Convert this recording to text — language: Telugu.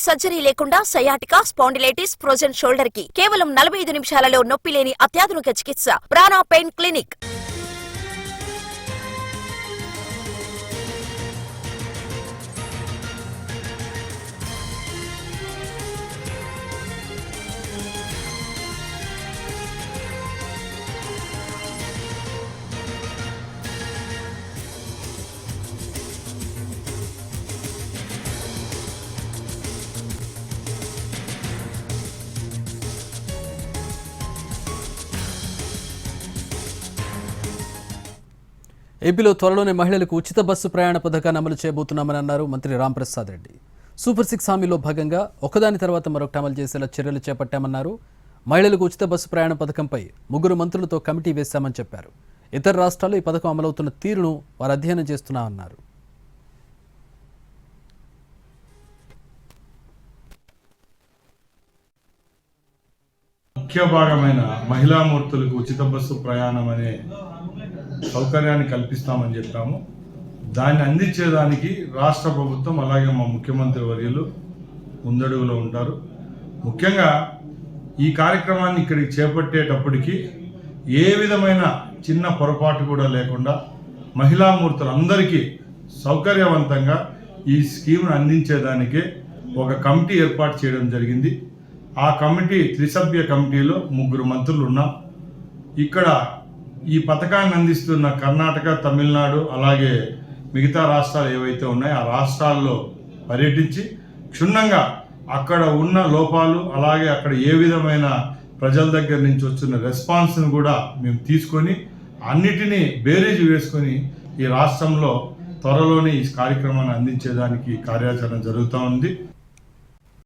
సర్జరీ లేకుండా సయాటికా, స్పాండిలైటిస్, ఫ్రోజన్ షోల్డర్ కి కేవలం 45 నిమిషాలలో నొప్పి లేని అత్యాధునిక చికిత్స ప్రాణ పెయిన్ క్లినిక్. ఏపీలో త్వరలోనే మహిళలకు ఉచిత బస్సు ప్రయాణ పథకాన్ని అమలు చేయబోతున్నామని అన్నారు మంత్రి రాంప్రసాద్ రెడ్డి. సూపర్ 6 హామీలో భాగంగా ఒకదాని తర్వాత మరొకటి అమలు చేసేలా చర్యలు చేపట్టామన్నారు. మహిళలకు ఉచిత బస్సు ప్రయాణ పథకంపై 3 మంత్రులతో కమిటీ వేశామని చెప్పారు. ఇతర రాష్ట్రాల్లో ఈ పథకం అమలవుతున్న తీరును వారు అధ్యయనం చేస్తున్నామన్నారు. ముఖ్య భాగమైన మహిళామూర్తులకు ఉచిత బస్సు ప్రయాణం అనే సౌకర్యాన్ని కల్పిస్తామని చెప్పాము. దాన్ని అందించేదానికి రాష్ట్ర ప్రభుత్వం అలాగే మా ముఖ్యమంత్రి వర్యులు ముందడుగులో ఉంటారు. ముఖ్యంగా ఈ కార్యక్రమాన్ని ఇక్కడికి చేపట్టేటప్పటికి ఏ విధమైన చిన్న పొరపాటు కూడా లేకుండా మహిళామూర్తులందరికీ సౌకర్యవంతంగా ఈ స్కీమ్ను అందించేదానికే ఒక కమిటీ ఏర్పాటు చేయడం జరిగింది. ఆ కమిటీ త్రిసభ్య కమిటీలో 3 మంత్రులు ఉన్నాం. ఇక్కడ ఈ పథకాన్ని అందిస్తున్న కర్ణాటక, తమిళనాడు అలాగే మిగతా రాష్ట్రాలు ఏవైతే ఉన్నాయో ఆ రాష్ట్రాల్లో పర్యటించి క్షుణ్ణంగా అక్కడ ఉన్న లోపాలు అలాగే అక్కడ ఏ విధమైన ప్రజల దగ్గర నుంచి వస్తున్న రెస్పాన్స్ను కూడా మేము తీసుకొని అన్నిటినీ బేరీజు వేసుకొని ఈ రాష్ట్రంలో త్వరలోనే ఈ కార్యక్రమాన్ని అందించేదానికి కార్యాచరణ జరుగుతూ ఉంది.